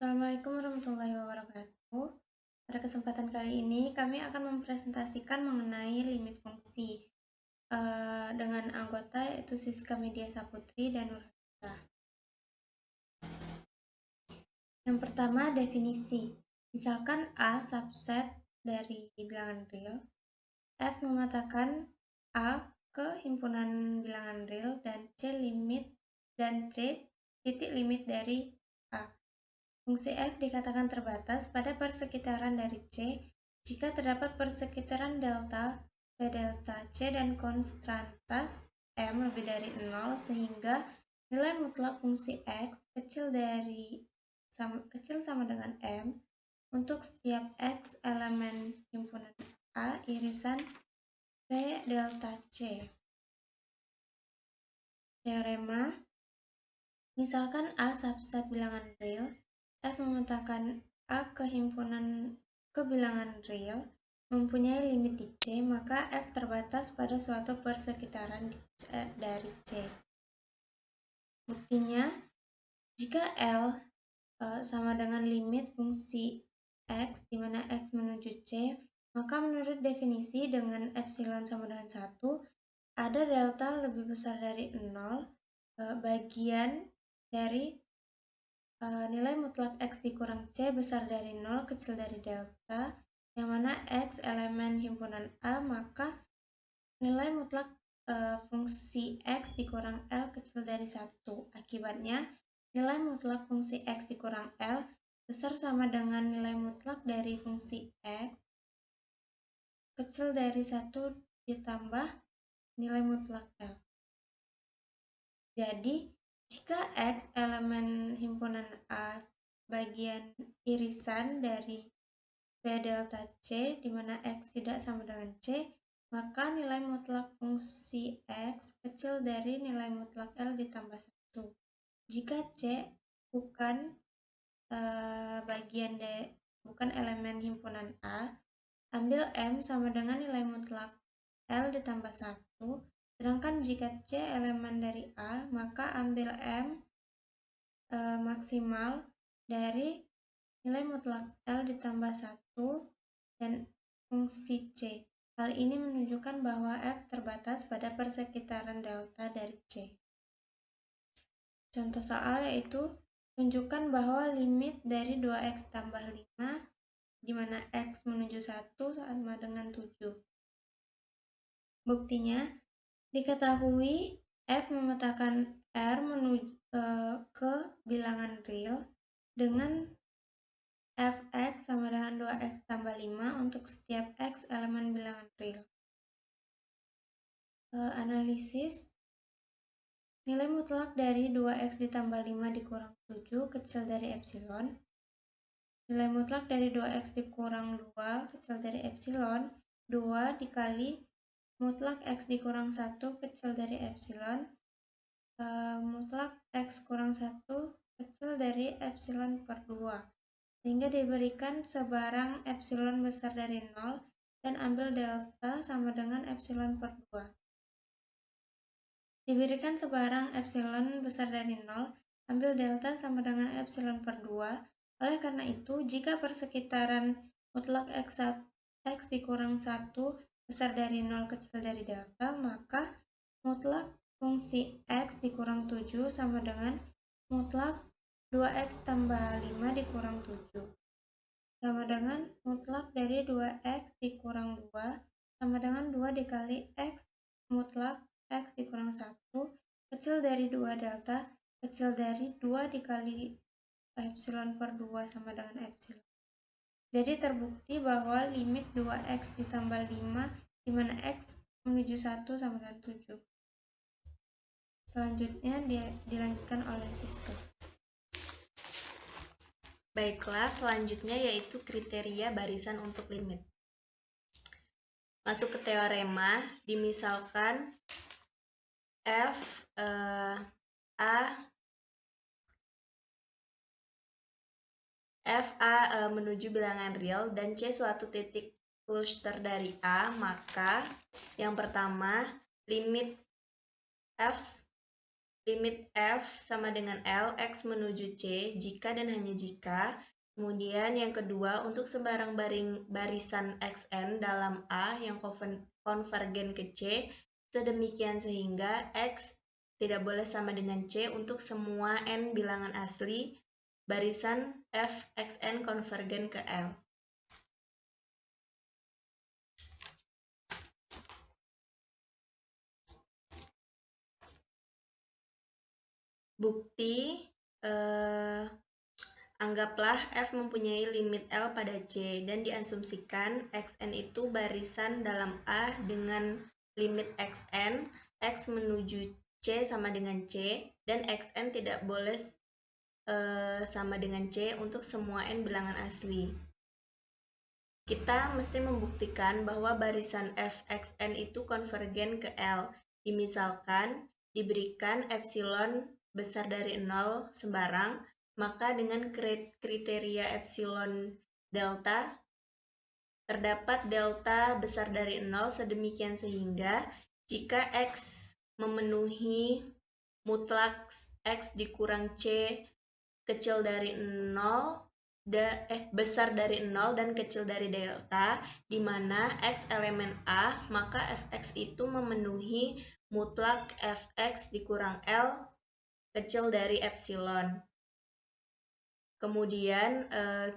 Assalamualaikum warahmatullahi wabarakatuh. Pada kesempatan kali ini, kami akan mempresentasikan mengenai limit fungsi dengan anggota yaitu Siska Media Saputri dan Nurhasa. Yang pertama, definisi. Misalkan A subset dari bilangan real, F memetakan A ke himpunan bilangan real dan C titik limit dari A. Fungsi f dikatakan terbatas pada persekitaran dari C jika terdapat persekitaran delta P delta C dan konstantas M lebih dari 0 sehingga nilai mutlak fungsi x kecil sama dengan M untuk setiap x elemen himpunan A irisan P delta C. Teorema, misalkan A subset bilangan real, F memetakan A ke bilangan real mempunyai limit di C, maka F terbatas pada suatu persekitaran dari C. Buktinya, jika L sama dengan limit fungsi X, di mana X menuju C, maka menurut definisi dengan epsilon sama dengan 1, ada delta lebih besar dari 0, bagian dari nilai mutlak X dikurang C besar dari 0 kecil dari delta, yang mana X elemen himpunan A, maka nilai mutlak fungsi X dikurang L kecil dari 1. Akibatnya, nilai mutlak fungsi X dikurang L besar sama dengan nilai mutlak dari fungsi X kecil dari 1 ditambah nilai mutlak L. Jadi, jika X elemen himpunan A bagian irisan dari P delta C, di mana X tidak sama dengan C, maka nilai mutlak fungsi X kecil dari nilai mutlak L ditambah 1. Jika C bukan bukan elemen himpunan A, ambil M sama dengan nilai mutlak L ditambah 1. Sedangkan jika C elemen dari A, maka ambil M maksimal dari nilai mutlak L ditambah 1 dan fungsi C. Hal ini menunjukkan bahwa F terbatas pada persekitaran delta dari C. Contoh soal yaitu, tunjukkan bahwa limit dari 2x tambah 5, di mana x menuju 1 sama dengan 7. Buktinya, diketahui F memetakan R menuju ke bilangan real dengan Fx sama dengan 2x tambah 5 untuk setiap x elemen bilangan real. Analisis, nilai mutlak dari 2x ditambah 5 dikurang 7 kecil dari epsilon. Nilai mutlak dari 2x dikurang 2 kecil dari epsilon, 2 dikali mutlak x dikurang 1 kecil dari epsilon, mutlak x kurang 1 kecil dari epsilon per 2, sehingga diberikan sebarang epsilon besar dari 0 dan ambil delta sama dengan epsilon per 2. Diberikan sebarang epsilon besar dari 0, ambil delta sama dengan epsilon per 2. Oleh karena itu, jika persekitaran mutlak x dikurang 1 besar dari 0 kecil dari delta, maka mutlak fungsi x dikurang 7 sama dengan mutlak 2x tambah 5 dikurang 7. Sama dengan mutlak dari 2x dikurang 2 sama dengan 2 dikali x mutlak x dikurang 1 kecil dari 2 delta kecil dari 2 dikali epsilon per 2 sama dengan epsilon. Jadi terbukti bahwa limit 2x ditambah 5 di mana x menuju 1 sama dengan 7. Selanjutnya dilanjutkan oleh Siska. Baiklah, selanjutnya yaitu kriteria barisan untuk limit. Masuk ke teorema, dimisalkan fa menuju bilangan real dan C suatu titik cluster dari A, maka yang pertama limit f limit F sama dengan L, X menuju C, jika dan hanya jika. Kemudian yang kedua, untuk sembarang barisan Xn dalam A yang konvergen ke C, sedemikian sehingga X tidak boleh sama dengan C untuk semua N bilangan asli, barisan F Xn konvergen ke L. Bukti, anggaplah F mempunyai limit L pada C dan diasumsikan Xn itu barisan dalam A dengan limit Xn, X menuju C sama dengan C, dan Xn tidak boleh sama dengan C untuk semua N bilangan asli. Kita mesti membuktikan bahwa barisan Fxn itu konvergen ke L. Misalkan diberikan epsilon besar dari 0 sembarang, maka dengan kriteria epsilon delta, terdapat delta besar dari 0 sedemikian sehingga jika X memenuhi mutlak X dikurang C kecil dari 0, besar dari 0 dan kecil dari delta, di mana X elemen A, maka Fx itu memenuhi mutlak Fx dikurang L kecil dari epsilon. Kemudian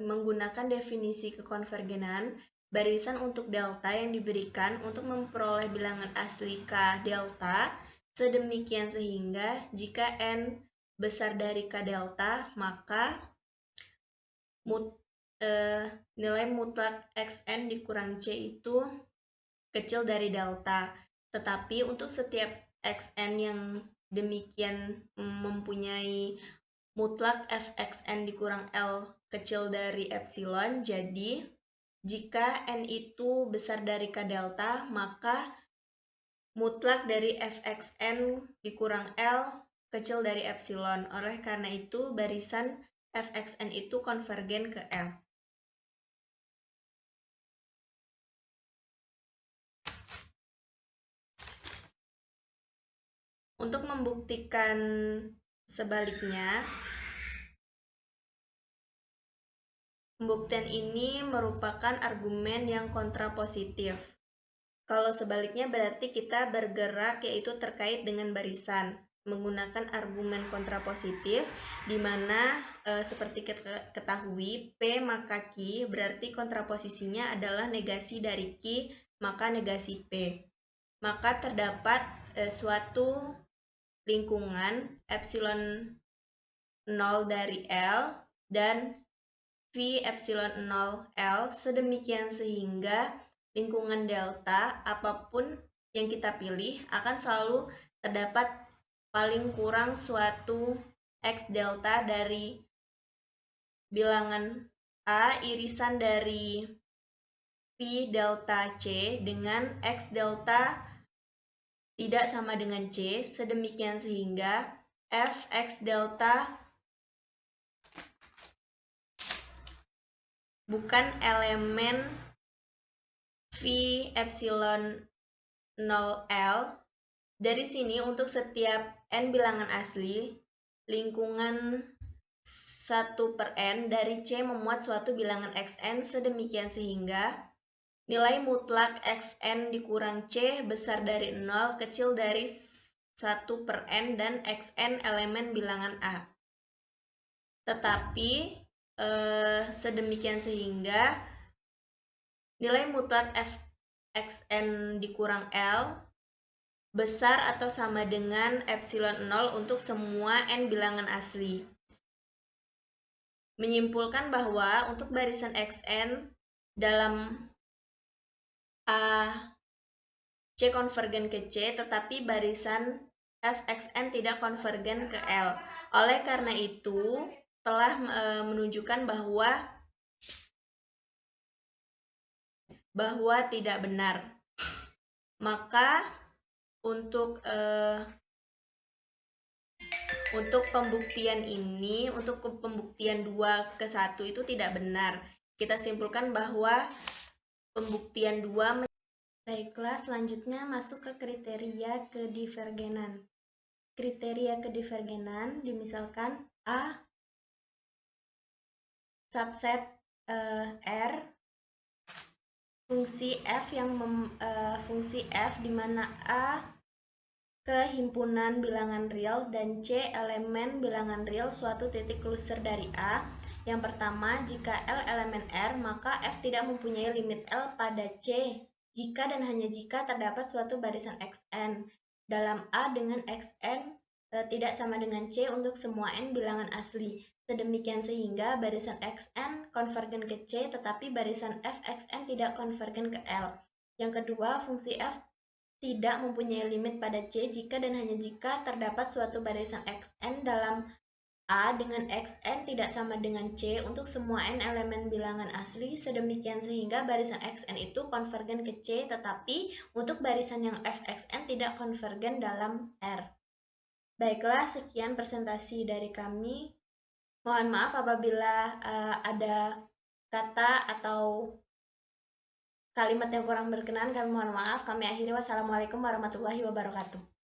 menggunakan definisi kekonvergenan, barisan untuk delta yang diberikan untuk memperoleh bilangan asli K delta, sedemikian sehingga jika N besar dari K delta, maka nilai mutlak Xn dikurang C itu kecil dari delta. Tetapi untuk setiap Xn yang demikian mempunyai mutlak Fxn dikurang L kecil dari epsilon, jadi jika N itu besar dari K delta, maka mutlak dari Fxn dikurang L kecil dari epsilon. Oleh karena itu, barisan Fxn itu konvergen ke L. Untuk membuktikan sebaliknya, pembuktian ini merupakan argumen yang kontrapositif. Kalau sebaliknya berarti kita bergerak yaitu terkait dengan barisan, menggunakan argumen kontrapositif, di mana seperti kita ketahui P maka Q berarti kontraposisinya adalah negasi dari Q maka negasi P. Maka terdapat suatu lingkungan epsilon 0 dari L dan V epsilon 0 L sedemikian sehingga lingkungan delta apapun yang kita pilih akan selalu terdapat paling kurang suatu X delta dari bilangan A irisan dari V delta C dengan X delta tidak sama dengan C, sedemikian sehingga F X delta bukan elemen V epsilon 0L. Dari sini untuk setiap N bilangan asli, lingkungan 1/N dari C memuat suatu bilangan Xn sedemikian sehingga nilai mutlak Xn dikurang C besar dari 0 kecil dari 1/N dan Xn elemen bilangan A. Tetapi sedemikian sehingga nilai mutlak Xn dikurang L besar atau sama dengan epsilon 0 untuk semua N bilangan asli. Menyimpulkan bahwa untuk barisan Xn dalam A C konvergen ke C, tetapi barisan Fxn tidak konvergen ke L. Oleh karena itu, telah menunjukkan bahwa tidak benar. Maka untuk pembuktian ini, untuk pembuktian 2/1 itu tidak benar. Kita simpulkan bahwa pembuktian 2. Baiklah, selanjutnya masuk ke kriteria kedivergenan. kriteria kedivergenan, dimisalkan A subset R fungsi f fungsi f di mana A kehimpunan bilangan real dan C elemen bilangan real suatu titik closure dari A. Yang pertama, jika L elemen R, maka F tidak mempunyai limit L pada C jika dan hanya jika terdapat suatu barisan Xn dalam A dengan Xn tidak sama dengan C untuk semua N bilangan asli. Sedemikian sehingga barisan Xn konvergen ke C tetapi barisan Fxn tidak konvergen ke L. Yang kedua, fungsi F tidak mempunyai limit pada C jika dan hanya jika terdapat suatu barisan Xn dalam A dengan Xn tidak sama dengan C untuk semua N elemen bilangan asli, sedemikian sehingga barisan Xn itu konvergen ke C, tetapi untuk barisan yang Fxn tidak konvergen dalam R. Baiklah, sekian presentasi dari kami. Mohon maaf apabila ada kata atau kalimat yang kurang berkenan, kami mohon maaf. Kami akhiri. Wassalamualaikum warahmatullahi wabarakatuh.